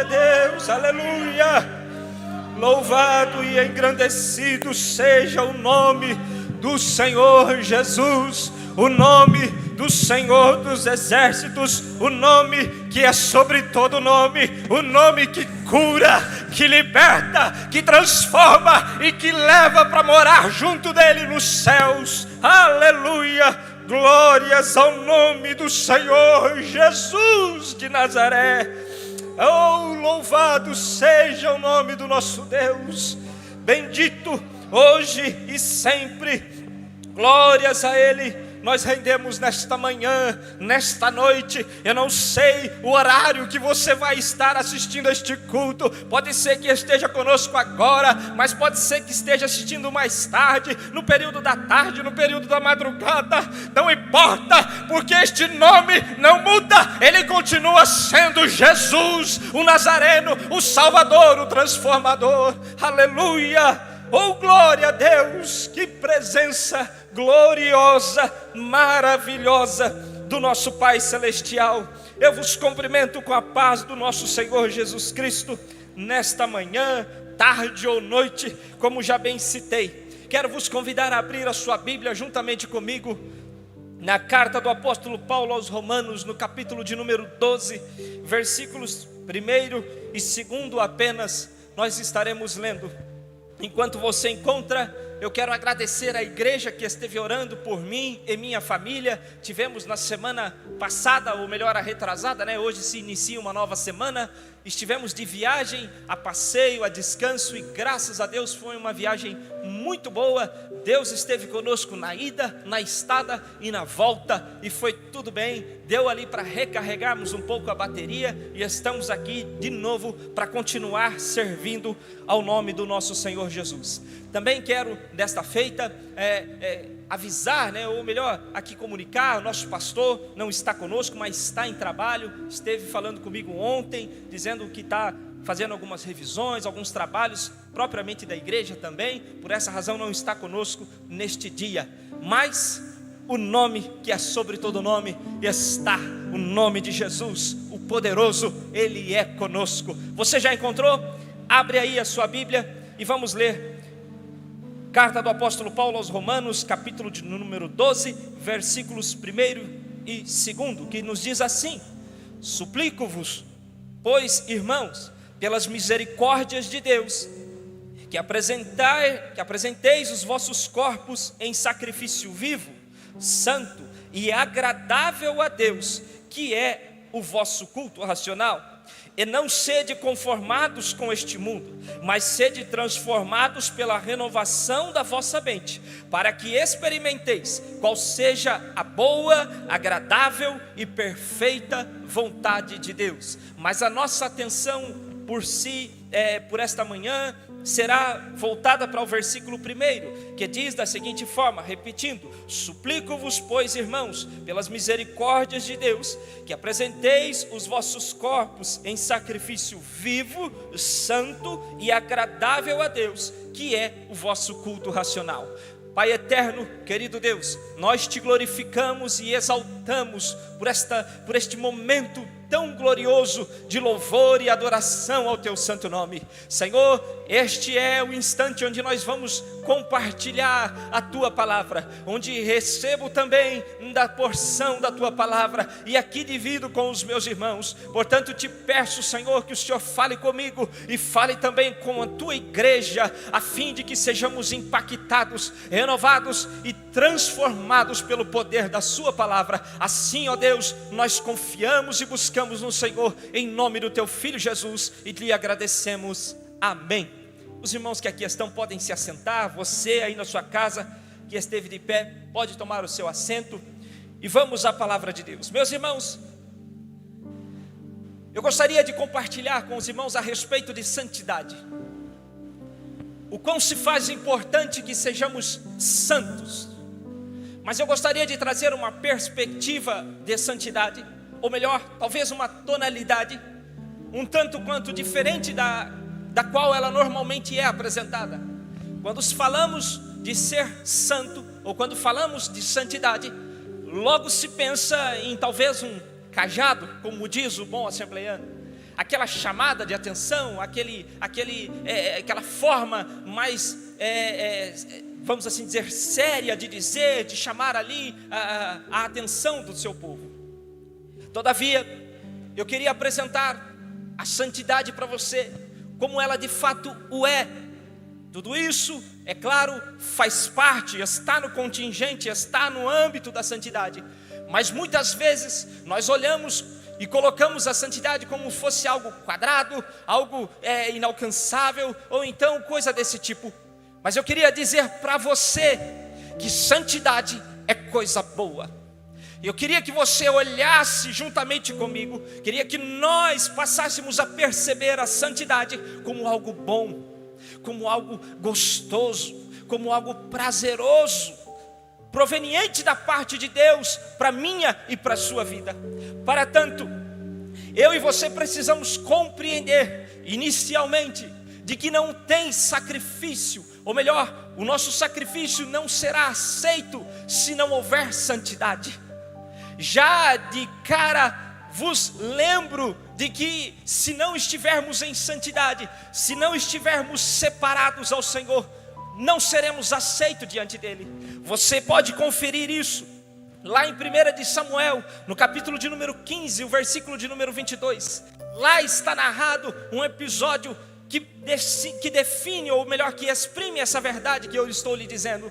Glória a Deus, aleluia. Louvado e engrandecido seja o nome do Senhor Jesus, o nome do Senhor dos exércitos, o nome que é sobre todo nome, o nome que cura, que liberta, que transforma e que leva para morar junto dele nos céus. Aleluia, glórias ao nome do Senhor Jesus de Nazaré. Oh, louvado seja o nome do nosso Deus, bendito hoje e sempre. Glórias a Ele. Nós rendemos nesta manhã, nesta noite. Eu não sei o horário que você vai estar assistindo a este culto. Pode ser que esteja conosco agora, mas pode ser que esteja assistindo mais tarde, no período da tarde, no período da madrugada. Não importa, porque este nome não muda. Ele continua sendo Jesus, o Nazareno, o Salvador, o Transformador. Aleluia! Oh, glória a Deus! Que presença gloriosa, maravilhosa do nosso Pai Celestial. Eu vos cumprimento com a paz do nosso Senhor Jesus Cristo, nesta manhã, tarde ou noite, como já bem citei. Quero vos convidar a abrir a sua Bíblia juntamente comigo, na carta do apóstolo Paulo aos Romanos, no capítulo de número 12, versículos 1 e 2 apenas, nós estaremos lendo. Enquanto você encontra, eu quero agradecer à igreja que esteve orando por mim e minha família. Tivemos na semana passada, ou melhor, a retrasada, né? Hoje se inicia uma nova semana. Estivemos de viagem, a passeio, a descanso, e graças a Deus foi uma viagem muito boa. Deus esteve conosco na ida, na estada e na volta, e foi tudo bem. Deu ali para recarregarmos um pouco a bateria, e estamos aqui de novo para continuar servindo ao nome do nosso Senhor Jesus. Também quero, desta feita, avisar, né, ou melhor, aqui comunicar, o nosso pastor não está conosco, mas está em trabalho. Esteve falando comigo ontem, dizendo que está fazendo algumas revisões, alguns trabalhos propriamente da igreja também. Por essa razão não está conosco neste dia. Mas o nome que é sobre todo nome está, o nome de Jesus, o poderoso. Ele é conosco. Você já encontrou? Abre aí a sua Bíblia e vamos ler carta do apóstolo Paulo aos Romanos, capítulo de número 12, versículos 1 e 2, que nos diz assim: suplico-vos, pois, irmãos, pelas misericórdias de Deus, que apresenteis os vossos corpos em sacrifício vivo, santo e agradável a Deus, que é o vosso culto racional. E não sede conformados com este mundo, mas sede transformados pela renovação da vossa mente, para que experimenteis qual seja a boa, agradável e perfeita vontade de Deus. Mas a nossa atenção por esta manhã será voltada para o versículo 1, que diz da seguinte forma, repetindo: suplico-vos, pois, irmãos, pelas misericórdias de Deus, que apresenteis os vossos corpos em sacrifício vivo, santo e agradável a Deus, que é o vosso culto racional. Pai eterno, querido Deus, nós te glorificamos e exaltamos por este momento tão glorioso de louvor e adoração ao teu santo nome. Senhor, este é o instante onde nós vamos compartilhar a tua palavra, onde recebo também da porção da tua palavra e aqui divido com os meus irmãos. Portanto, te peço, Senhor, que o Senhor fale comigo e fale também com a tua igreja, a fim de que sejamos impactados, renovados e transformados pelo poder da sua palavra. Assim, ó Deus, nós confiamos e buscamos no Senhor, em nome do teu Filho Jesus, e lhe agradecemos. Amém. Os irmãos que aqui estão podem se assentar. Você aí na sua casa que esteve de pé, pode tomar o seu assento, e vamos à palavra de Deus. Meus irmãos, eu gostaria de compartilhar com os irmãos a respeito de santidade. O quão se faz importante que sejamos santos. Mas eu gostaria de trazer uma perspectiva de santidade, ou melhor, talvez uma tonalidade um tanto quanto diferente da qual ela normalmente é apresentada. Quando falamos de ser santo, ou quando falamos de santidade, logo se pensa em talvez um cajado, como diz o bom assembleiano, aquela chamada de atenção, aquela forma mais, vamos assim dizer, séria de dizer, de chamar ali a atenção do seu povo. Todavia, eu queria apresentar a santidade para você, como ela de fato o é. Tudo isso, é claro, faz parte, está no contingente, está no âmbito da santidade. Mas muitas vezes nós olhamos e colocamos a santidade como fosse algo quadrado, algo inalcançável, ou então coisa desse tipo. Mas eu queria dizer para você que santidade é coisa boa. Eu queria que você olhasse juntamente comigo, queria que nós passássemos a perceber a santidade como algo bom, como algo gostoso, como algo prazeroso, proveniente da parte de Deus para minha e para a sua vida. Para tanto, eu e você precisamos compreender inicialmente de que não tem sacrifício, ou melhor, o nosso sacrifício não será aceito se não houver santidade. Já de cara vos lembro de que se não estivermos em santidade, se não estivermos separados ao Senhor, não seremos aceitos diante dele. Você pode conferir isso lá em 1 de Samuel, no capítulo de número 15, o versículo de número 22. Lá está narrado um episódio que define, ou melhor, que exprime essa verdade que eu estou lhe dizendo.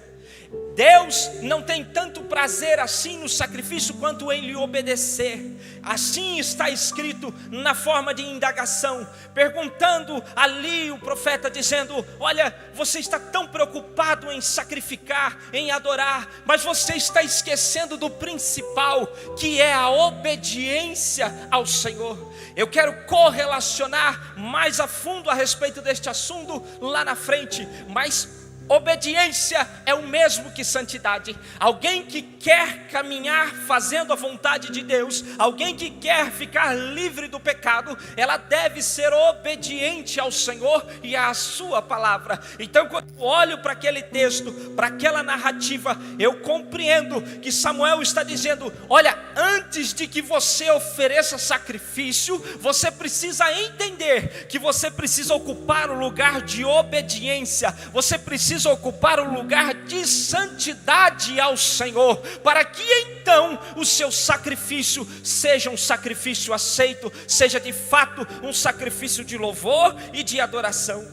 Deus não tem tanto prazer assim no sacrifício quanto em lhe obedecer. Assim está escrito na forma de indagação, perguntando ali o profeta, dizendo: olha, você está tão preocupado em sacrificar, em adorar, mas você está esquecendo do principal, que é a obediência ao Senhor. Eu quero correlacionar mais a fundo a respeito deste assunto lá na frente, mas obediência é o mesmo que santidade. Alguém que quer caminhar fazendo a vontade de Deus, alguém que quer ficar livre do pecado, ela deve ser obediente ao Senhor e à sua palavra. Então, quando eu olho para aquele texto, para aquela narrativa, eu compreendo que Samuel está dizendo: olha, antes de que você ofereça sacrifício, você precisa entender que você precisa ocupar o lugar de obediência, você precisa ocupar o lugar de santidade ao Senhor, para que então o seu sacrifício seja um sacrifício aceito, seja de fato um sacrifício de louvor e de adoração.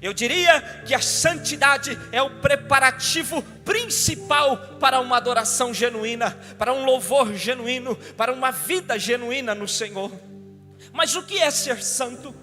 Eu diria que a santidade é o preparativo principal para uma adoração genuína, para um louvor genuíno, para uma vida genuína no Senhor. Mas o que é ser santo?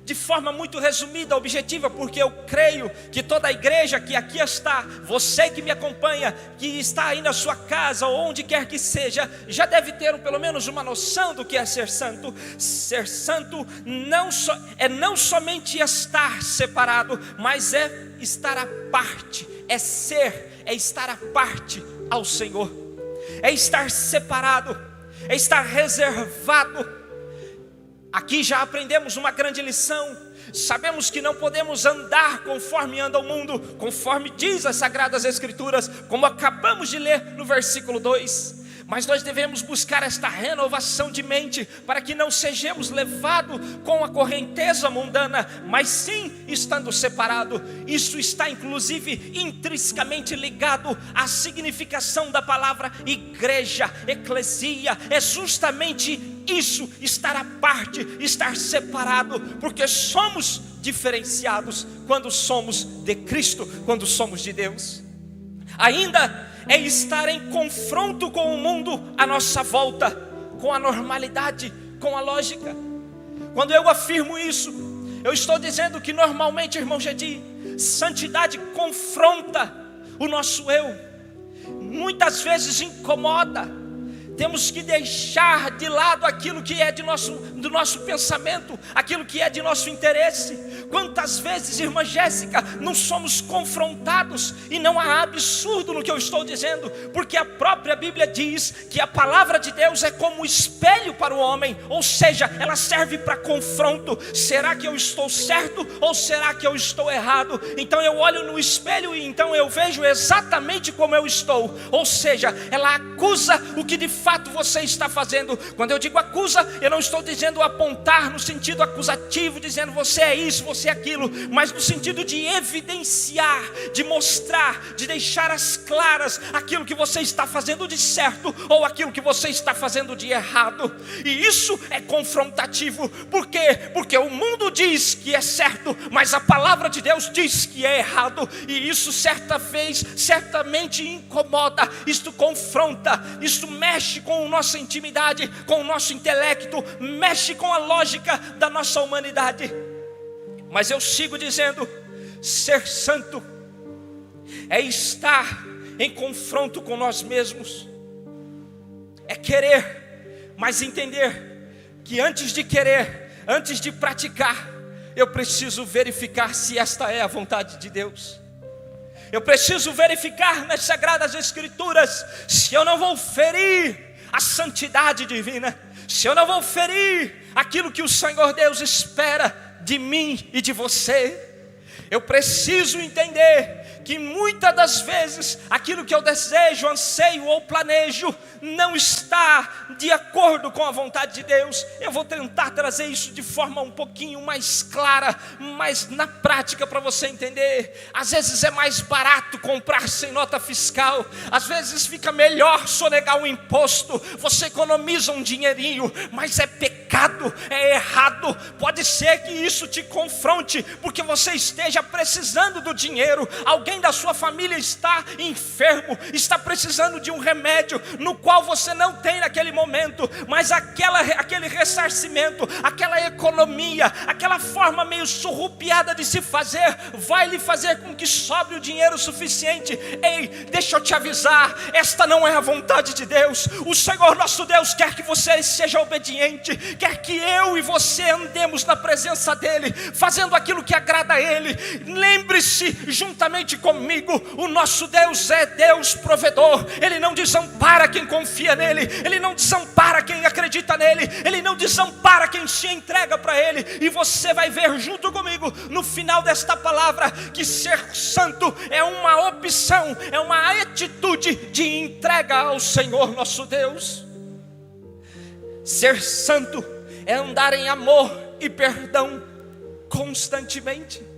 De forma muito resumida, objetiva, porque eu creio que toda a igreja que aqui está, você que me acompanha, que está aí na sua casa ou onde quer que seja, já deve ter pelo menos uma noção do que é ser santo. Ser santo não somente estar separado, mas é estar à parte, é estar à parte ao Senhor, é estar separado, é estar reservado. Aqui já aprendemos uma grande lição. Sabemos que não podemos andar conforme anda o mundo, conforme diz as Sagradas Escrituras, como acabamos de ler no versículo 2. Mas nós devemos buscar esta renovação de mente, para que não sejamos levados com a correnteza mundana, mas sim estando separado. Isso está inclusive intrinsecamente ligado à significação da palavra igreja, eclesia. É justamente isso, estar à parte, estar separado, porque somos diferenciados quando somos de Cristo, quando somos de Deus. Ainda é estar em confronto com o mundo à nossa volta, com a normalidade, com a lógica. Quando eu afirmo isso, eu estou dizendo que normalmente, irmão Gedi, santidade confronta o nosso eu, muitas vezes incomoda. Temos que deixar de lado aquilo que é do nosso pensamento, aquilo que é de nosso interesse. Quantas vezes, irmã Jéssica, não somos confrontados, e não há absurdo no que eu estou dizendo, porque a própria Bíblia diz que a palavra de Deus é como um espelho para o homem, ou seja, ela serve para confronto. Será que eu estou certo ou será que eu estou errado? Então eu olho no espelho e então eu vejo exatamente como eu estou, ou seja, ela acusa o que de fato você está fazendo. Quando eu digo acusa, eu não estou dizendo apontar no sentido acusativo, dizendo você é isso, você é aquilo, mas no sentido de evidenciar, de mostrar, de deixar às claras aquilo que você está fazendo de certo ou aquilo que você está fazendo de errado. E isso é confrontativo. Por quê? Porque o mundo diz que é certo, mas a palavra de Deus diz que é errado, e isso certamente incomoda, isto confronta, isto mexe com a nossa intimidade, com o nosso intelecto, mexe com a lógica da nossa humanidade. Mas eu sigo dizendo, ser santo é estar em confronto com nós mesmos, é querer, mas entender que antes de querer, antes de praticar, eu preciso verificar se esta é a vontade de Deus. Eu preciso verificar nas Sagradas Escrituras se eu não vou ferir a santidade divina, se eu não vou ferir aquilo que o Senhor Deus espera de mim e de você. Eu preciso entender que muitas das vezes aquilo que eu desejo, anseio ou planejo não está de acordo com a vontade de Deus. Eu vou tentar trazer isso de forma um pouquinho mais clara, mas na prática, para você entender. Às vezes é mais barato comprar sem nota fiscal, às vezes fica melhor sonegar o imposto, você economiza um dinheirinho, mas é pecado, é errado. Pode ser que isso te confronte, porque você esteja precisando do dinheiro, alguém da sua família está enfermo, está precisando de um remédio, no qual você não tem naquele momento, mas aquele ressarcimento, aquela economia, aquela forma meio surrupiada de se fazer, vai lhe fazer com que sobre o dinheiro suficiente. Ei, deixa eu te avisar, esta não é a vontade de Deus. O Senhor nosso Deus quer que você seja obediente, quer que eu e você andemos na presença dEle, fazendo aquilo que agrada a Ele. Lembre-se, juntamente comigo, o nosso Deus é Deus provedor. Ele não desampara quem confia nele, Ele não desampara quem acredita nele, Ele não desampara quem se entrega para Ele. E você vai ver junto comigo, no final desta palavra, que ser santo é uma opção, é uma atitude de entrega ao Senhor nosso Deus. Ser santo é andar em amor e perdão constantemente.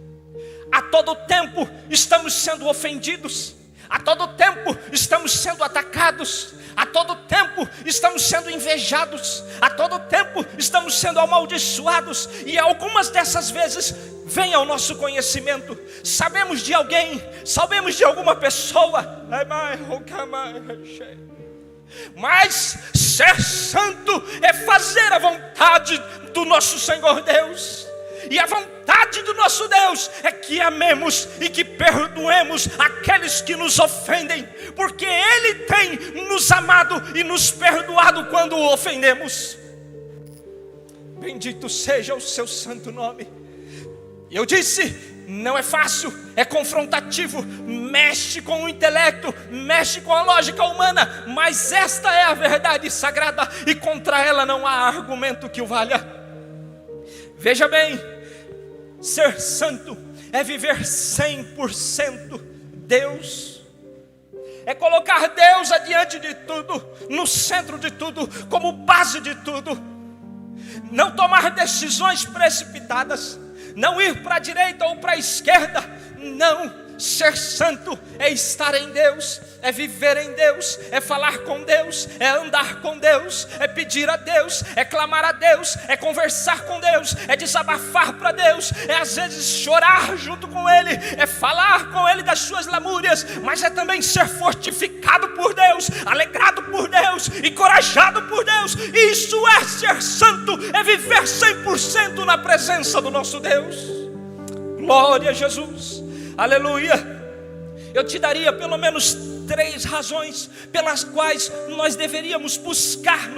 A todo tempo estamos sendo ofendidos, a todo tempo estamos sendo atacados, a todo tempo estamos sendo invejados, a todo tempo estamos sendo amaldiçoados, e algumas dessas vezes vem ao nosso conhecimento. Sabemos de alguém, sabemos de alguma pessoa, mas ser santo é fazer a vontade do nosso Senhor Deus. E a vontade do nosso Deus é que amemos e que perdoemos aqueles que nos ofendem, porque Ele tem nos amado e nos perdoado quando o ofendemos. Bendito seja o seu santo nome. Eu disse, não é fácil, é confrontativo, mexe com o intelecto, mexe com a lógica humana, mas esta é a verdade sagrada e contra ela não há argumento que o valha. Veja bem, ser santo é viver 100% Deus, é colocar Deus adiante de tudo, no centro de tudo, como base de tudo, não tomar decisões precipitadas, não ir para a direita ou para a esquerda, não. Ser santo é estar em Deus, é viver em Deus, é falar com Deus, é andar com Deus, é pedir a Deus, é clamar a Deus, é conversar com Deus, é desabafar para Deus, é às vezes chorar junto com Ele, é falar com Ele das suas lamúrias, mas é também ser fortificado por Deus, alegrado por Deus, encorajado por Deus. Isso é ser santo, é viver 100% na presença do nosso Deus. Glória a Jesus. Aleluia. Eu te daria pelo menos 3 razões pelas quais nós devemos buscar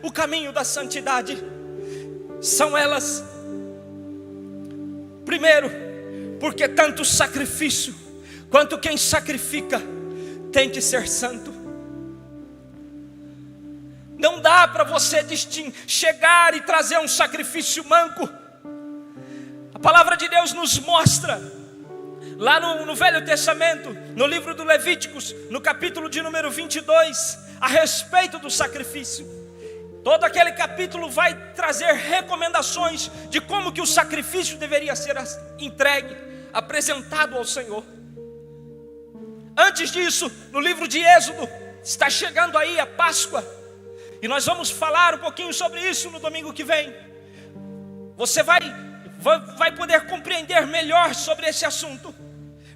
o caminho da santidade. São elas: Primeiro, porque tanto o sacrifício quanto quem sacrifica tem que ser santo. Não dá para você chegar e trazer um sacrifício manco. A palavra de Deus nos mostra, lá no Velho Testamento, no livro do Levíticos, no capítulo de número 22, a respeito do sacrifício. Todo aquele capítulo vai trazer recomendações de como que o sacrifício deveria ser entregue, apresentado ao Senhor. Antes disso, no livro de Êxodo, está chegando aí a Páscoa, e nós vamos falar um pouquinho sobre isso no domingo que vem. Você vai poder compreender melhor sobre esse assunto.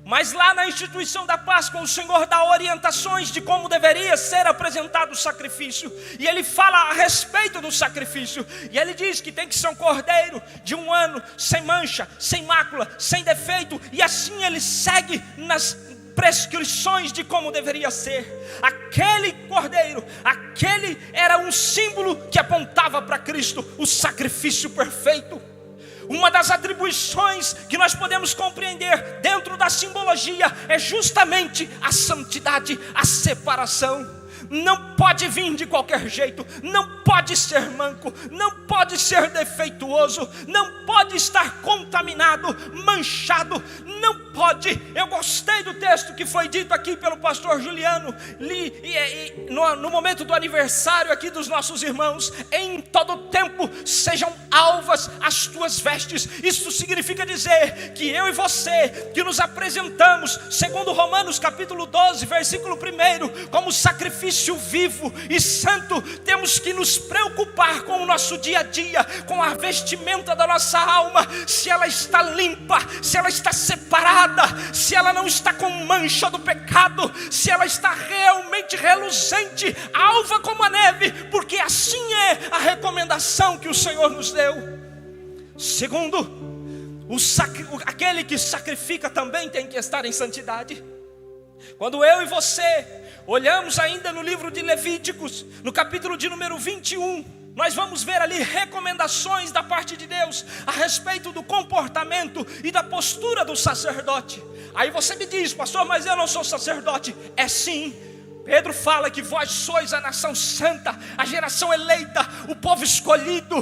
Mas lá na instituição da Páscoa, o Senhor dá orientações de como deveria ser apresentado o sacrifício. E Ele fala a respeito do sacrifício. E Ele diz que tem que ser um cordeiro de 1 ano, sem mancha, sem mácula, sem defeito. E assim Ele segue nas prescrições de como deveria ser. Aquele cordeiro, aquele era um símbolo que apontava para Cristo, o sacrifício perfeito. Uma das atribuições que nós podemos compreender dentro da simbologia é justamente a santidade, a separação. Não pode vir de qualquer jeito, não pode ser manco, não pode ser defeituoso, não pode estar contaminado, manchado, não pode. Eu gostei do texto que foi dito aqui pelo pastor Juliano, no momento do aniversário aqui dos nossos irmãos. Em todo tempo sejam alvas as tuas vestes. Isso significa dizer que eu e você, que nos apresentamos, segundo Romanos capítulo 12, versículo 1, como sacrifício vivo e santo, temos que nos preocupar com o nosso dia a dia, com a vestimenta da nossa alma, se ela está limpa, se ela está separada, se ela não está com mancha do pecado, se ela está realmente reluzente, alva como a neve, porque assim é a recomendação que o Senhor nos deu. Segundo, aquele que sacrifica também tem que estar em santidade. Quando eu e você olhamos ainda no livro de Levíticos, no capítulo de número 21, nós vamos ver ali recomendações da parte de Deus a respeito do comportamento e da postura do sacerdote. Aí você me diz: pastor, mas eu não sou sacerdote. É sim. Pedro fala que vós sois a nação santa, a geração eleita, o povo escolhido,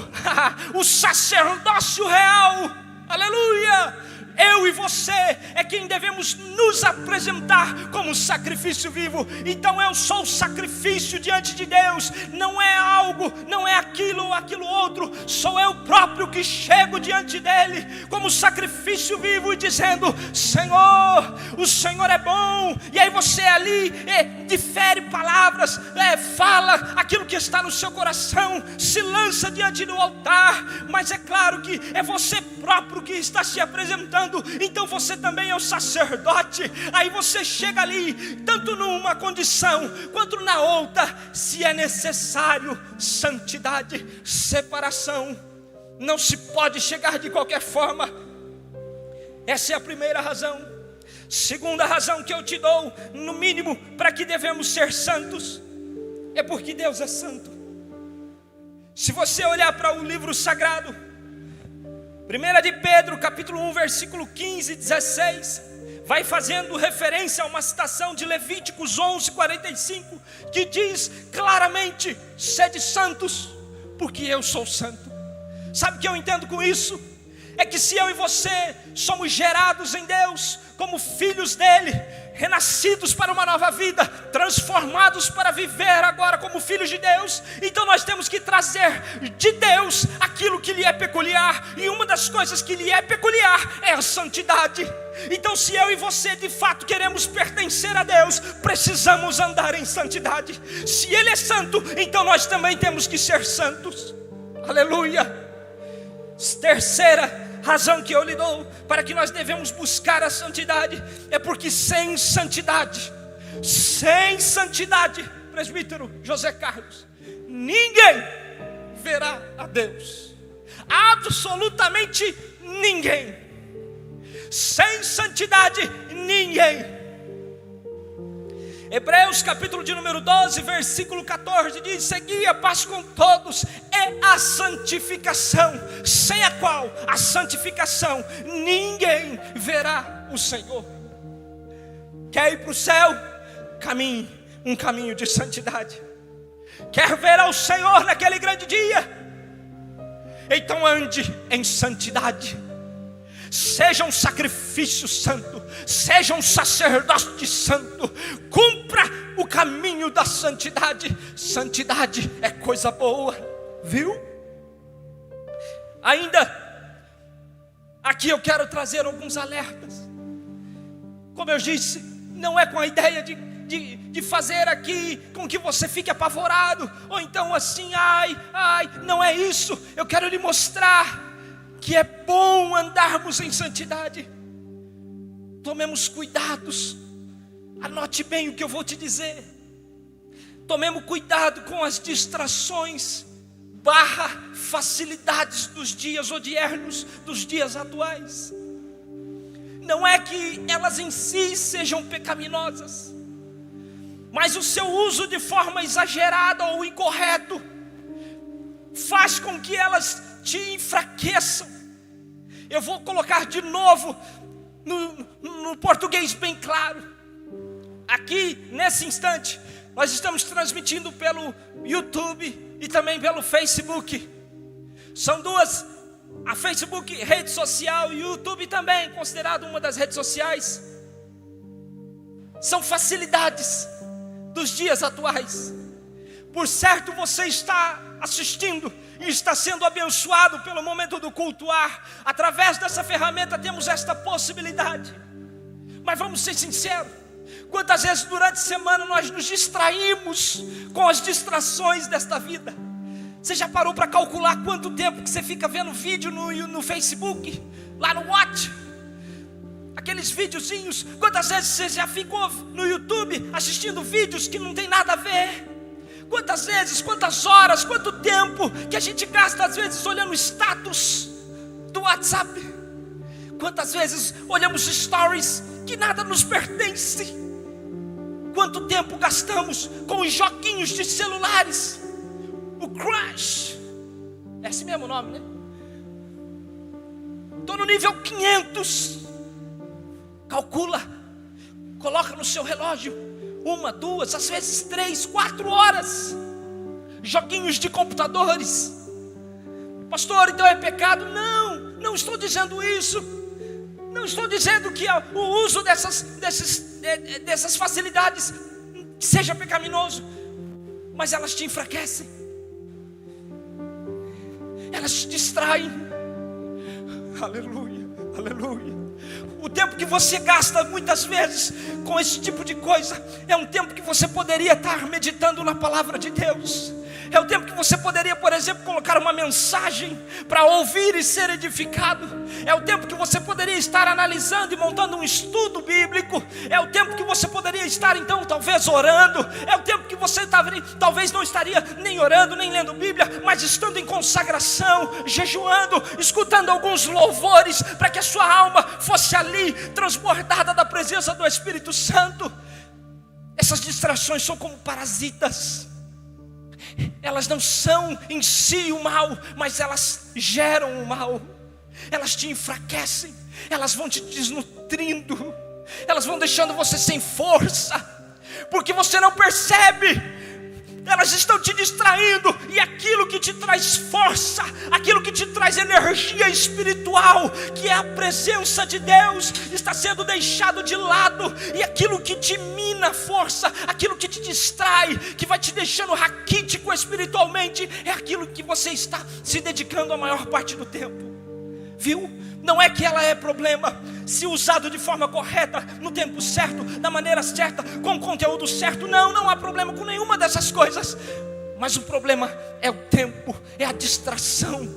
o sacerdócio real. Aleluia! Eu e você é quem devemos nos apresentar como sacrifício vivo. Então eu sou o sacrifício diante de Deus. Não é algo, não é aquilo ou aquilo outro. Sou eu próprio que chego diante dele como sacrifício vivo e dizendo: Senhor, o Senhor é bom. E aí você ali difere palavras, fala aquilo que está no seu coração, se lança diante do altar. Mas é claro que é você próprio que está se apresentando. Então você também é o sacerdote. Aí você chega ali, tanto numa condição quanto na outra. Se é necessário santidade, separação, não se pode chegar de qualquer forma. Essa é a primeira razão. Segunda razão que eu te dou, no mínimo, para que devemos ser santos, é porque Deus é santo. Se você olhar para o livro sagrado, 1 de Pedro, capítulo 1, versículo 15 e 16, vai fazendo referência a uma citação de Levíticos 11:45, que diz claramente: sede santos, porque eu sou santo. Sabe o que eu entendo com isso? É que se eu e você somos gerados em Deus como filhos dele, renascidos para uma nova vida, transformados para viver agora como filhos de Deus, então nós temos que trazer de Deus aquilo que lhe é peculiar. E uma das coisas que lhe é peculiar é a santidade. Então, se eu e você de fato queremos pertencer a Deus, precisamos andar em santidade. Se Ele é santo, então nós também temos que ser santos. Aleluia. Terceira razão que eu lhe dou para que nós devemos buscar a santidade é porque sem santidade, presbítero José Carlos, ninguém verá a Deus. Absolutamente ninguém. Sem santidade, ninguém. Hebreus capítulo de número 12, versículo 14 diz: segui a paz com todos e a santificação, sem a qual, a santificação, ninguém verá o Senhor. Quer ir para o céu? Caminhe um caminho de santidade. Quer ver ao Senhor naquele grande dia? Então ande em santidade. Seja um sacrifício santo, seja um sacerdote santo, cumpra o caminho da santidade. Santidade é coisa boa, viu? Ainda, aqui eu quero trazer alguns alertas. Como eu disse, não é com a ideia de fazer aqui com que você fique apavorado, ou então assim, ai, não é isso. Eu quero lhe mostrar que é bom andarmos em santidade. Tomemos cuidados. Anote bem o que eu vou te dizer. Tomemos cuidado com as distrações / facilidades dos dias odiernos, dos dias atuais. Não é que elas em si sejam pecaminosas, mas o seu uso de forma exagerada ou incorreto faz com que elas te enfraqueçam. Eu vou colocar de novo no português bem claro. Aqui, nesse instante, nós estamos transmitindo pelo YouTube e também pelo Facebook. São duas, a Facebook, rede social, e o YouTube também, considerado uma das redes sociais. São facilidades dos dias atuais. Por certo, você está assistindo e está sendo abençoado pelo momento do cultuar. Através dessa ferramenta temos esta possibilidade. Mas vamos ser sinceros, quantas vezes durante a semana nós nos distraímos com as distrações desta vida? Você já parou para calcular quanto tempo que você fica vendo vídeo no Facebook, lá no Watch? Aqueles videozinhos. Quantas vezes você já ficou no YouTube assistindo vídeos que não tem nada a ver? Quantas vezes, quantas horas, quanto tempo que a gente gasta às vezes olhando status do WhatsApp? Quantas vezes olhamos stories que nada nos pertence? Quanto tempo gastamos com os joguinhos de celulares? O Crash, é esse mesmo nome, né? Estou no nível 500. Calcula, coloca no seu relógio 1, 2, às vezes 3, 4 horas. Joguinhos de computadores. Pastor, então é pecado? Não estou dizendo isso. Não estou dizendo que o uso dessas facilidades seja pecaminoso, mas elas te enfraquecem, elas te distraem. Aleluia, aleluia. O tempo que você gasta muitas vezes com esse tipo de coisa é um tempo que você poderia estar meditando na palavra de Deus. É o tempo que você poderia, por exemplo, colocar uma mensagem para ouvir e ser edificado. É o tempo que você poderia estar analisando e montando um estudo bíblico. É o tempo que você poderia estar, então, talvez orando. É o tempo que você talvez não estaria nem orando, nem lendo Bíblia, mas estando em consagração, jejuando, escutando alguns louvores, para que a sua alma fosse ali transbordada da presença do Espírito Santo. Essas distrações são como parasitas. Elas não são em si o mal, mas elas geram o mal. Elas te enfraquecem, elas vão te desnutrindo, elas vão deixando você sem força, porque você não percebe. Elas estão te distraindo, e aquilo que te traz força, aquilo que te traz energia espiritual, que é a presença de Deus, está sendo deixado de lado. E aquilo que te mina a força, aquilo que te distrai, que vai te deixando raquítico espiritualmente, é aquilo que você está se dedicando a maior parte do tempo. Viu? Não é que ela é problema, se usado de forma correta, no tempo certo, da maneira certa, com o conteúdo certo. Não há problema com nenhuma dessas coisas. Mas o problema é o tempo, é a distração.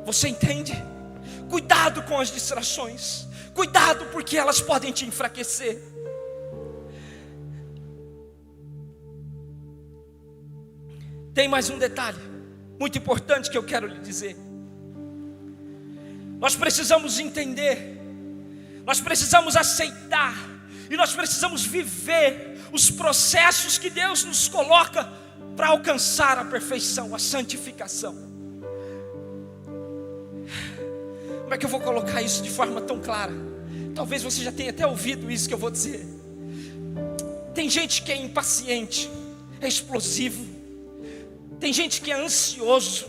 Você entende? Cuidado com as distrações. Cuidado, porque elas podem te enfraquecer. Tem mais um detalhe muito importante que eu quero lhe dizer. Nós precisamos entender, nós precisamos aceitar E nós precisamos viver os processos que Deus nos coloca para alcançar a perfeição, a santificação. Como é que eu vou colocar isso de forma tão clara? Talvez você já tenha até ouvido isso que eu vou dizer. Tem gente que é impaciente, é explosivo. Tem gente que é ansioso.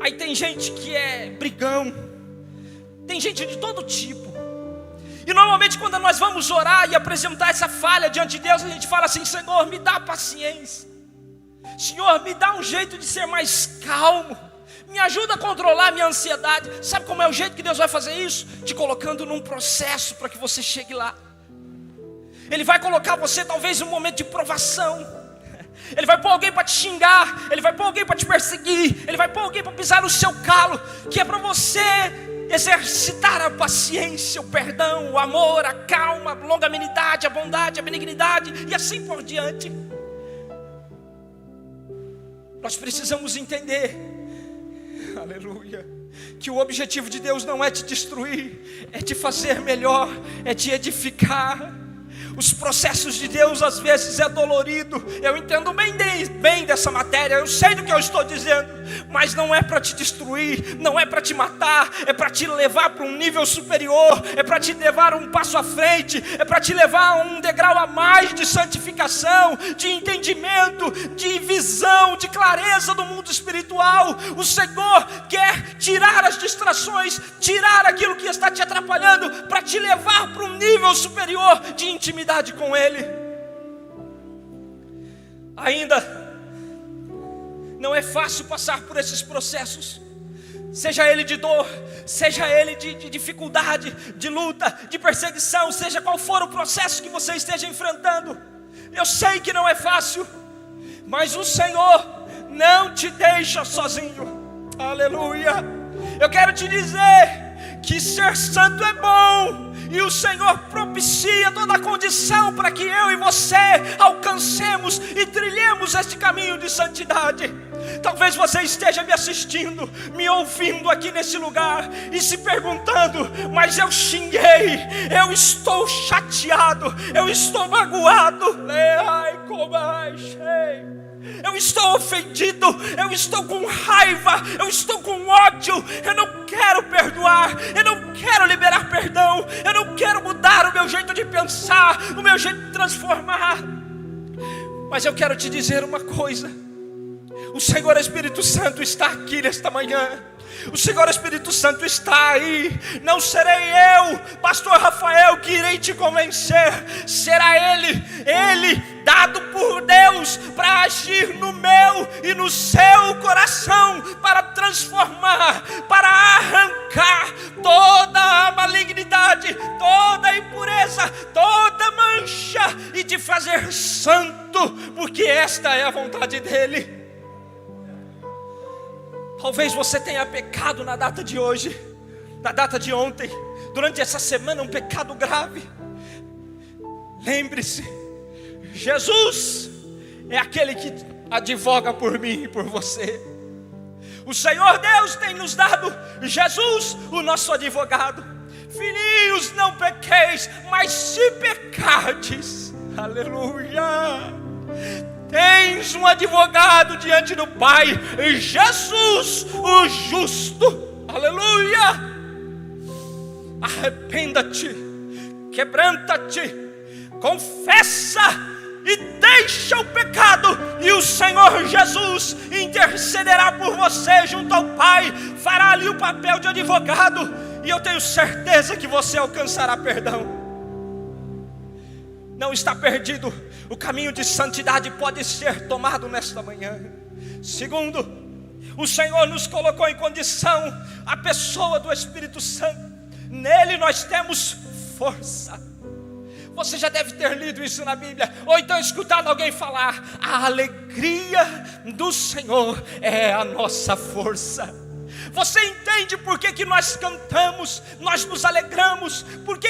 Aí tem gente que é brigão. Tem gente de todo tipo. E normalmente quando nós vamos orar e apresentar essa falha diante de Deus, a gente fala assim: Senhor, me dá paciência. Senhor, me dá um jeito de ser mais calmo. Me ajuda a controlar a minha ansiedade. Sabe como é o jeito que Deus vai fazer isso? Te colocando num processo para que você chegue lá. Ele vai colocar você talvez em um momento de provação. Ele vai pôr alguém para te xingar. Ele vai pôr alguém para te perseguir. Ele vai pôr alguém para pisar no seu calo, que é para você exercitar a paciência, o perdão, o amor, a calma, a longanimidade, a bondade, a benignidade e assim por diante. Nós precisamos entender, aleluia, que o objetivo de Deus não é te destruir, é te fazer melhor, é te edificar. Os processos de Deus às vezes é dolorido. Eu entendo bem dessa matéria. Eu sei do que eu estou dizendo. Mas não é para te destruir, não é para te matar. É para te levar para um nível superior. É para te levar um passo à frente. É para te levar a um degrau a mais de santificação, de entendimento, de visão, de clareza do mundo espiritual. O Senhor quer tirar as distrações, tirar aquilo que está te atrapalhando, para te levar para um nível superior de intimidade com Ele. Ainda não é fácil passar por esses processos, seja ele de dor, seja ele de dificuldade, de luta, de perseguição, seja qual for o processo que você esteja enfrentando. Eu sei que não é fácil, mas o Senhor não te deixa sozinho. Aleluia. Eu quero te dizer que ser santo é bom, e o Senhor propicia toda a condição para que eu e você alcancemos e trilhemos este caminho de santidade. Talvez você esteja me assistindo, me ouvindo aqui nesse lugar e se perguntando: mas eu xinguei, eu estou chateado, eu estou magoado, eu estou ofendido, eu estou com raiva, eu estou com ódio, eu não quero perdoar, eu não quero liberar perdão, eu não quero mudar o meu jeito de pensar, o meu jeito de transformar. Mas eu quero te dizer uma coisa: o Senhor Espírito Santo está aqui nesta manhã. O Senhor Espírito Santo está aí. Não serei eu, pastor Rafael, que irei te convencer. Será Ele dado por Deus para agir no meu e no seu coração, para transformar, para arrancar toda a malignidade, toda a impureza, toda a mancha, e te fazer santo, porque esta é a vontade dEle. Talvez você tenha pecado na data de hoje, na data de ontem, durante essa semana, um pecado grave. Lembre-se, Jesus é aquele que advoga por mim e por você. O Senhor Deus tem nos dado Jesus, o nosso advogado. Filhinhos, não pequeis, mas se pecardes, aleluia, tens um advogado diante do Pai, Jesus, o justo. Aleluia. Arrependa-te, quebranta-te, confessa e deixa o pecado, e o Senhor Jesus intercederá por você junto ao Pai, fará ali o papel de advogado, e eu tenho certeza que você alcançará perdão. Não está perdido. O caminho de santidade pode ser tomado nesta manhã. Segundo, o Senhor nos colocou em condição a pessoa do Espírito Santo. Nele nós temos força. Você já deve ter lido isso na Bíblia, ou então escutado alguém falar: a alegria do Senhor é a nossa força. Você entende por que nós cantamos, nós nos alegramos? Porque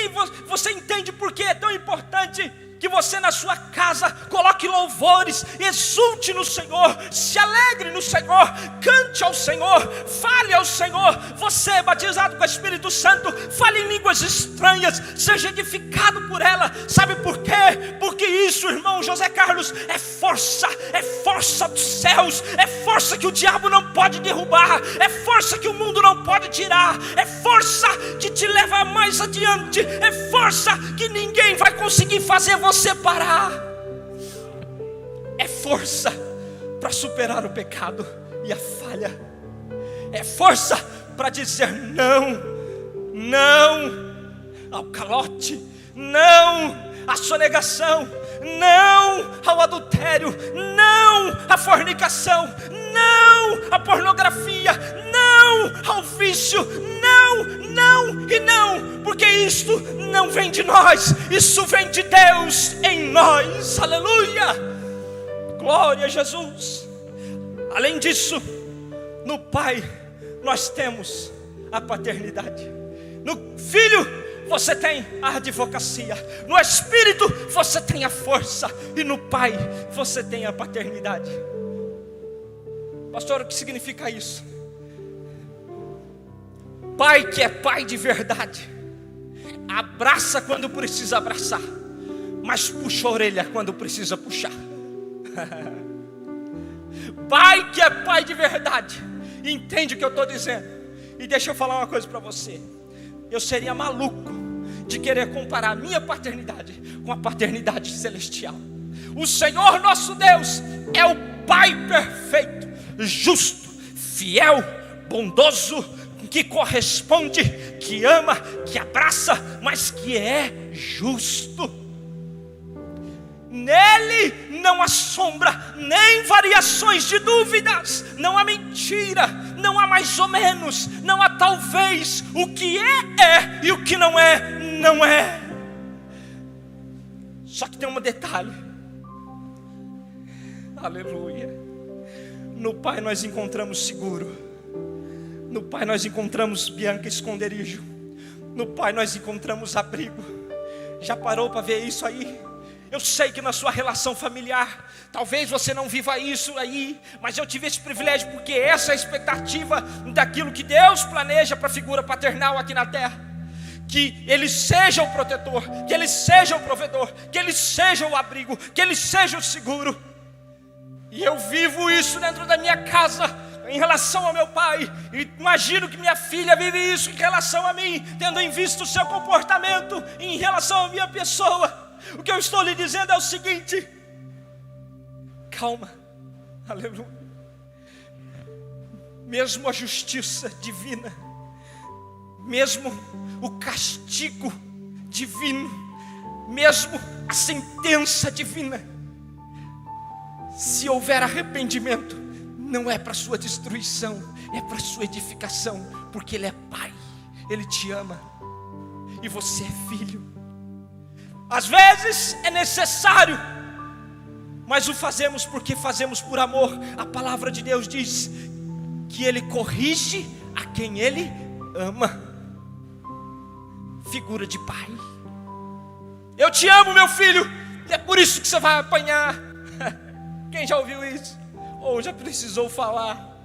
você entende por que é tão importante que você na sua casa coloque louvores, exulte no Senhor, se alegre no Senhor, cante ao Senhor, fale ao Senhor. Você é batizado com o Espírito Santo, fale em línguas estranhas, seja edificado por ela. Sabe por quê? Porque isso, irmão José Carlos, é força dos céus, é força que o diabo não pode derrubar, é força que o mundo não pode tirar, é força que te leva mais adiante, é força que ninguém vai conseguir fazer você parar, é força para superar o pecado e a falha, é força para dizer não ao calote, não à sonegação, não ao adultério, não à fornicação, não à pornografia, não ao vício, não e não, porque isto não vem de nós, isso vem de Deus em nós. Aleluia, glória a Jesus. Além disso, no Pai nós temos a paternidade, no Filho você tem a advocacia, no Espírito você tem a força, e no Pai você tem a paternidade. Pastor, o que significa isso? Pai que é pai de verdade, abraça quando precisa abraçar, mas puxa a orelha quando precisa puxar. Pai que é pai de verdade, entende o que eu estou dizendo. E deixa eu falar uma coisa para você. Eu seria maluco de querer comparar a minha paternidade com a paternidade celestial. O Senhor nosso Deus é o Pai perfeito, justo, fiel, bondoso, que corresponde, que ama, que abraça, mas que é justo. Nele não há sombra, nem variações de dúvidas, não há mentira, não há mais ou menos, não há talvez. O que é, e o que não é, não é. Só que tem um detalhe. Aleluia. No Pai nós encontramos seguro, no Pai nós encontramos, Bianca, esconderijo, no Pai nós encontramos abrigo. Já parou para ver isso aí? Eu sei que na sua relação familiar, talvez você não viva isso aí, mas eu tive esse privilégio, porque essa é a expectativa daquilo que Deus planeja para a figura paternal aqui na terra. Que Ele seja o protetor, que Ele seja o provedor, que Ele seja o abrigo, que Ele seja o seguro. E eu vivo isso dentro da minha casa, em relação ao meu pai, e imagino que minha filha vive isso em relação a mim, tendo em vista o seu comportamento em relação à minha pessoa. O que eu estou lhe dizendo é o seguinte: calma, aleluia. Mesmo a justiça divina, mesmo o castigo divino, mesmo a sentença divina, se houver arrependimento, não é para sua destruição, é para sua edificação, porque Ele é Pai, Ele te ama, e você é filho. Às vezes é necessário, mas o fazemos porque fazemos por amor. A palavra de Deus diz que Ele corrige a quem Ele ama. Figura de pai. Eu te amo, meu filho, e é por isso que você vai apanhar. Quem já ouviu isso? Ou já precisou falar?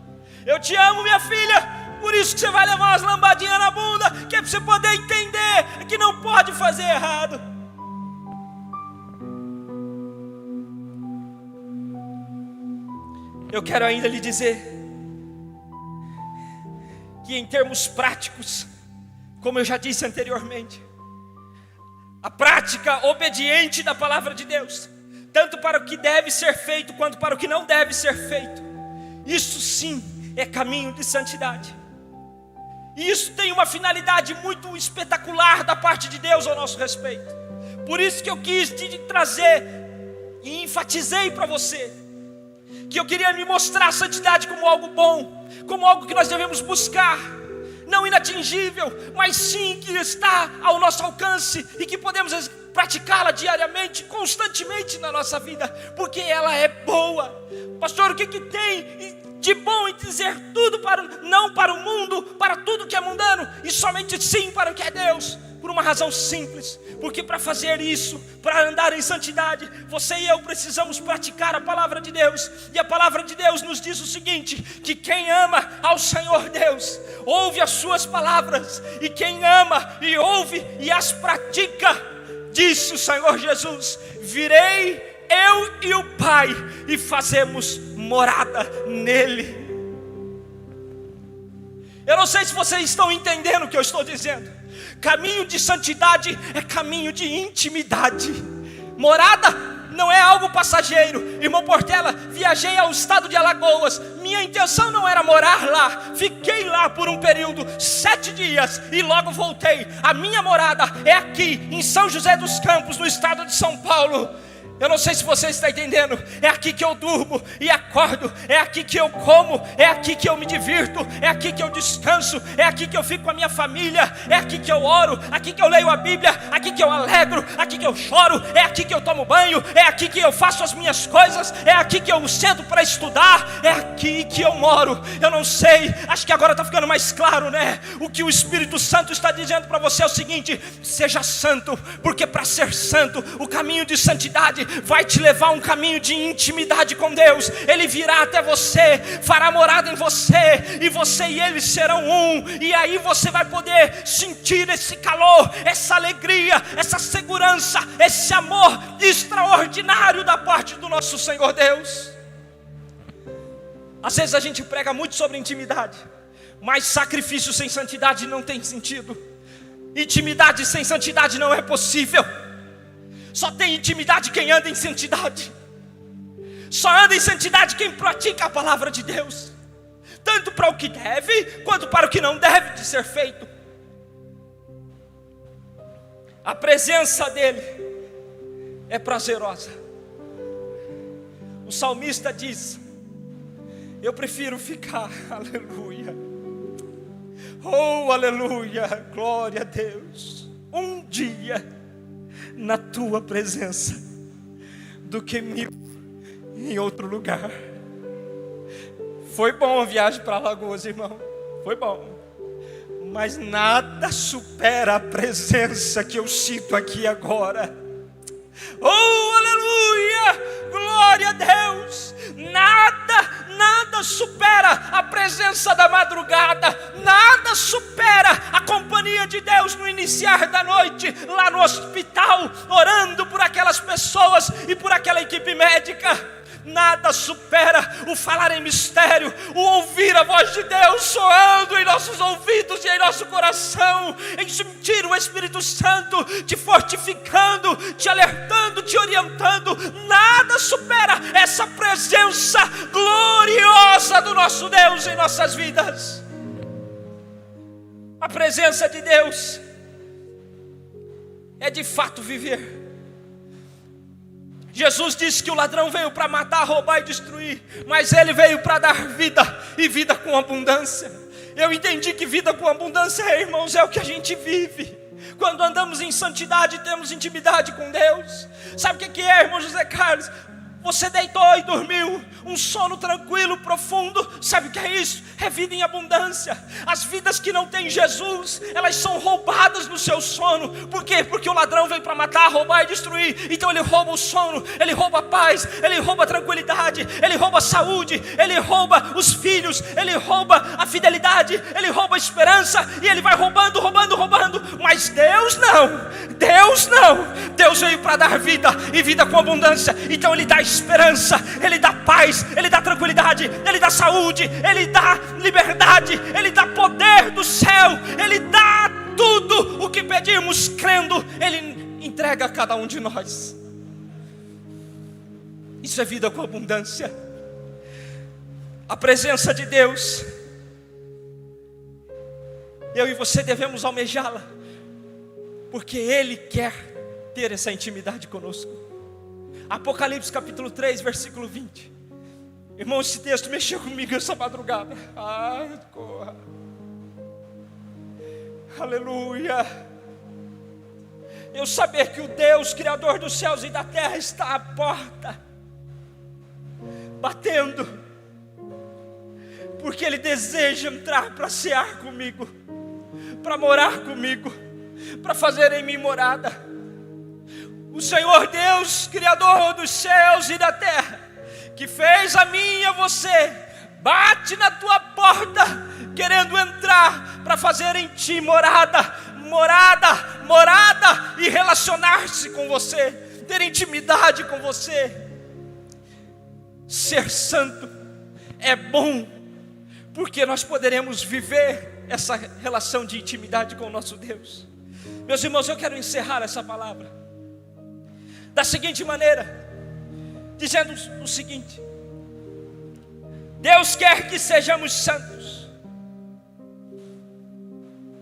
Eu te amo, minha filha, por isso que você vai levar umas lambadinhas na bunda, que é para você poder entender que não pode fazer errado. Eu quero ainda lhe dizer que em termos práticos, como eu já disse anteriormente, a prática obediente da palavra de Deus, tanto para o que deve ser feito, quanto para o que não deve ser feito, isso sim é caminho de santidade. E isso tem uma finalidade muito espetacular da parte de Deus ao nosso respeito. Por isso que eu quis te trazer e enfatizei para você que eu queria me mostrar a santidade como algo bom, como algo que nós devemos buscar, não inatingível, mas sim que está ao nosso alcance e que podemos praticá-la diariamente, constantemente na nossa vida, porque ela é boa. Pastor, o que tem de bom em dizer tudo não para o mundo, para tudo que é mundano, e somente sim para o que é Deus? Por uma razão simples, Porque para fazer isso, para andar em santidade, você e eu precisamos praticar a palavra de Deus. E a palavra de Deus nos diz o seguinte: que quem ama ao Senhor Deus, ouve as suas palavras. E quem ama e ouve e as pratica, disse o Senhor Jesus: virei eu e o Pai e fazemos morada nele. Eu não sei se vocês estão entendendo o que eu estou dizendo. Caminho de santidade é caminho de intimidade. Morada não é algo passageiro. Irmão Portela, viajei ao estado de Alagoas. Minha intenção não era morar lá. Fiquei lá por um período, 7 dias, e logo voltei. A minha morada é aqui, em São José dos Campos, no estado de São Paulo. Eu não sei se você está entendendo. É aqui que eu durmo e acordo. É aqui que eu como. É aqui que eu me divirto. É aqui que eu descanso. É aqui que eu fico com a minha família. É aqui que eu oro. Aqui que eu leio a Bíblia. Aqui que eu alegro. Aqui que eu choro. É aqui que eu tomo banho. É aqui que eu faço as minhas coisas. É aqui que eu sento para estudar. É aqui que eu moro. Eu não sei. Acho que agora está ficando mais claro, né? O que o Espírito Santo está dizendo para você é o seguinte: seja santo. Porque para ser santo, o caminho de santidade vai te levar a um caminho de intimidade com Deus. Ele virá até você, fará morada em você, e você e ele serão um. E aí você vai poder sentir esse calor, essa alegria, essa segurança, esse amor extraordinário da parte do nosso Senhor Deus. Às vezes a gente prega muito sobre intimidade, mas sacrifício sem santidade não tem sentido. Intimidade sem santidade não é possível. Só tem intimidade quem anda em santidade. Só anda em santidade quem pratica a palavra de Deus, tanto para o que deve, quanto para o que não deve de ser feito. A presença dele é prazerosa. O salmista diz: eu prefiro ficar, aleluia, oh aleluia, glória a Deus, um dia na tua presença do que 1000 em outro lugar. Foi bom a viagem para Alagoas, irmão, foi bom, mas nada supera a presença que eu sinto aqui agora. Oh aleluia, glória a Deus. Nada supera a presença da madrugada. Nada supera a companhia de Deus no iniciar da noite, lá no hospital, orando por aquelas pessoas e por aquela equipe médica. Nada supera o falar em mistério, o ouvir a voz de Deus soando em nossos ouvidos e em nosso coração, em sentir o Espírito Santo te fortificando, te alertando, te orientando. Nada supera essa presença gloriosa do nosso Deus em nossas vidas. A presença de Deus é de fato viver. Jesus disse que o ladrão veio para matar, roubar e destruir, mas ele veio para dar vida, e vida com abundância. Eu entendi que vida com abundância, irmãos, é o que a gente vive. Quando andamos em santidade, temos intimidade com Deus. Sabe o que é, irmão José Carlos? Você deitou e dormiu, um sono tranquilo, profundo. Sabe o que é isso? É vida em abundância. As vidas que não têm Jesus, elas são roubadas no seu sono. Por quê? Porque o ladrão vem para matar, roubar e destruir. Então ele rouba o sono, ele rouba a paz, ele rouba a tranquilidade, ele rouba a saúde, ele rouba os filhos, ele rouba a fidelidade, ele rouba a esperança, e ele vai roubando. Mas Deus não. Deus veio para dar vida, e vida com abundância. Então ele dá esperança, ele dá paz, ele dá tranquilidade, ele dá saúde, ele dá liberdade, ele dá poder do céu, ele dá tudo o que pedimos crendo. Ele entrega a cada um de nós. Isso é vida com abundância. A presença de Deus, eu e você devemos almejá-la, porque Ele quer ter essa intimidade conosco. Apocalipse capítulo 3, versículo 20. Irmão, esse texto mexeu comigo essa madrugada. Ai, corra. Aleluia. Eu saber que o Deus, Criador dos céus e da terra, está à porta, batendo, porque Ele deseja entrar para cear comigo, para morar comigo, para fazer em mim morada. O Senhor Deus, Criador dos céus e da terra, que fez a mim e a você, bate na tua porta, querendo entrar para fazer em ti morada, e relacionar-se com você, ter intimidade com você. Ser santo é bom, porque nós poderemos viver essa relação de intimidade com o nosso Deus. Meus irmãos, eu quero encerrar essa palavra da seguinte maneira, dizendo o seguinte: Deus quer que sejamos santos.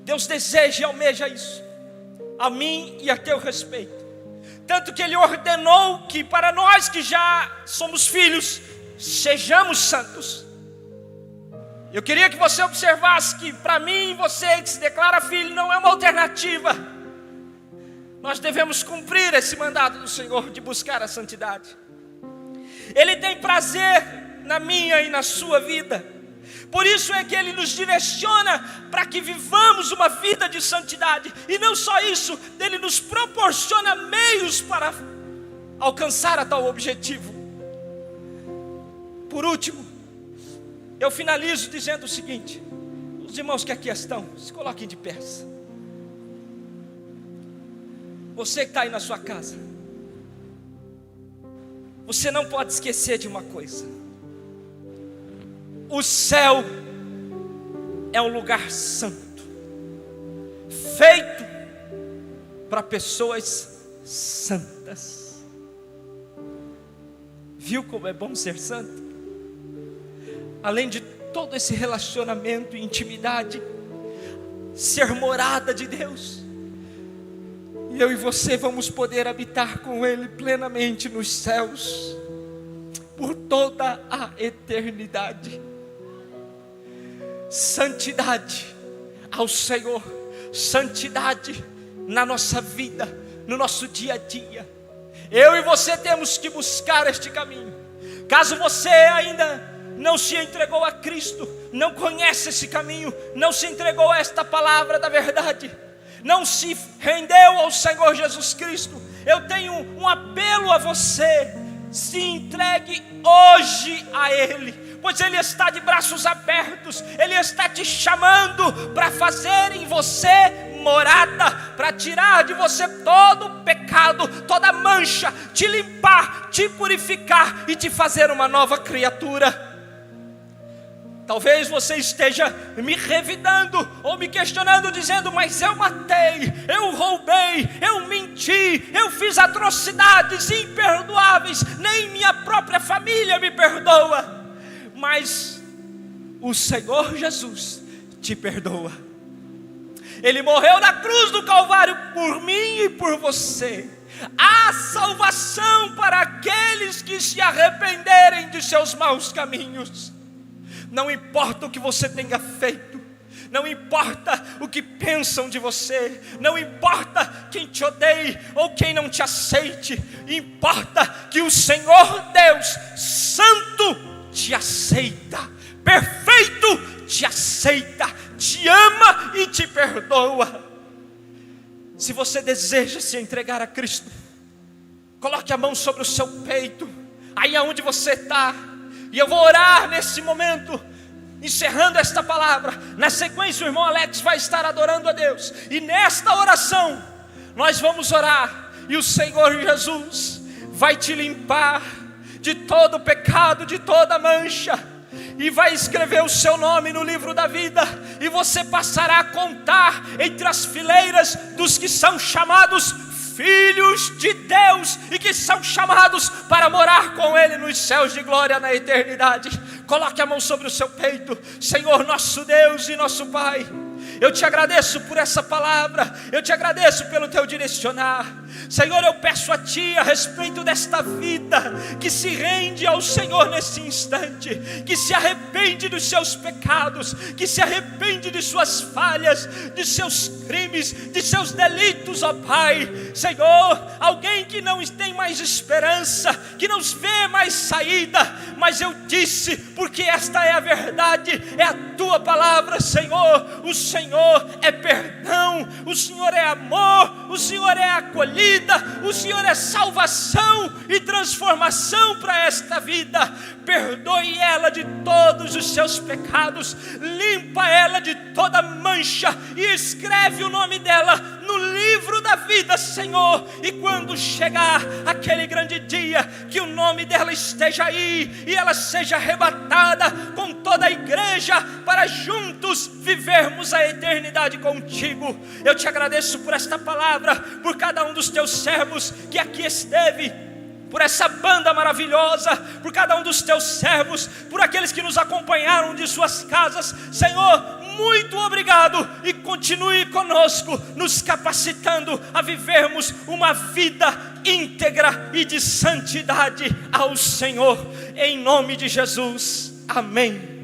Deus deseja e almeja isso, a mim e a teu respeito. Tanto que Ele ordenou que para nós que já somos filhos, sejamos santos. Eu queria que você observasse que para mim, você que se declara filho, não é uma alternativa. Nós devemos cumprir esse mandado do Senhor de buscar a santidade. Ele tem prazer na minha e na sua vida. Por isso é que Ele nos direciona para que vivamos uma vida de santidade. E não só isso, Ele nos proporciona meios para alcançar a tal objetivo. Por último, eu finalizo dizendo o seguinte: os irmãos que aqui estão, se coloquem de pé. Você que está aí na sua casa, você não pode esquecer de uma coisa: o céu é um lugar santo, feito para pessoas santas. Viu como é bom ser santo? Além de todo esse relacionamento e intimidade, ser morada de Deus, eu e você vamos poder habitar com Ele plenamente nos céus, por toda a eternidade. Santidade ao Senhor, santidade na nossa vida, no nosso dia a dia. Eu e você temos que buscar este caminho. Caso você ainda não se entregou a Cristo, não conhece esse caminho, não se entregou a esta palavra da verdade, não se rendeu ao Senhor Jesus Cristo, eu tenho um apelo a você: se entregue hoje a Ele, pois Ele está de braços abertos, Ele está te chamando para fazer em você morada, para tirar de você todo o pecado, toda mancha, te limpar, te purificar e te fazer uma nova criatura. Talvez você esteja me revidando ou me questionando, dizendo: mas eu matei, eu roubei, eu menti, eu fiz atrocidades imperdoáveis, nem minha própria família me perdoa. Mas o Senhor Jesus te perdoa. Ele morreu na cruz do Calvário por mim e por você. Há salvação para aqueles que se arrependerem de seus maus caminhos. Não importa o que você tenha feito, não importa o que pensam de você, não importa quem te odeie ou quem não te aceite, importa que o Senhor Deus Santo te aceita, perfeito te aceita, te ama e te perdoa. Se você deseja se entregar a Cristo, coloque a mão sobre o seu peito, aí aonde você está. E eu vou orar nesse momento, encerrando esta palavra. Na sequência o irmão Alex vai estar adorando a Deus. E nesta oração, nós vamos orar. E o Senhor Jesus vai te limpar de todo pecado, de toda mancha. E vai escrever o seu nome no livro da vida. E você passará a contar entre as fileiras dos que são chamados filhos de Deus e que são chamados para morar com Ele nos céus de glória na eternidade. Coloque a mão sobre o seu peito. Senhor nosso Deus e nosso Pai, eu te agradeço por essa palavra, eu te agradeço pelo teu direcionar. Senhor, eu peço a Ti a respeito desta vida que se rende ao Senhor nesse instante, que se arrepende dos seus pecados, que se arrepende de suas falhas, de seus crimes, de seus delitos, ó Pai. Senhor, alguém que não tem mais esperança, que não vê mais saída, mas eu disse, porque esta é a verdade, é a Tua palavra, Senhor. O Senhor é perdão, perdão, o Senhor é amor, o Senhor é acolhida, o Senhor é salvação e transformação para esta vida. Perdoe ela de todos os seus pecados, limpa ela de toda mancha e escreve o nome dela no livro da vida, Senhor. E quando chegar aquele grande dia, que o nome dela esteja aí e ela seja arrebatada com toda a igreja para juntos vivermos a eternidade contigo. Eu te agradeço por esta palavra, por cada um dos teus servos que aqui esteve, por essa banda maravilhosa, por cada um dos teus servos, por aqueles que nos acompanharam de suas casas. Senhor, muito obrigado, e continue conosco, nos capacitando a vivermos uma vida íntegra e de santidade ao Senhor, em nome de Jesus, amém.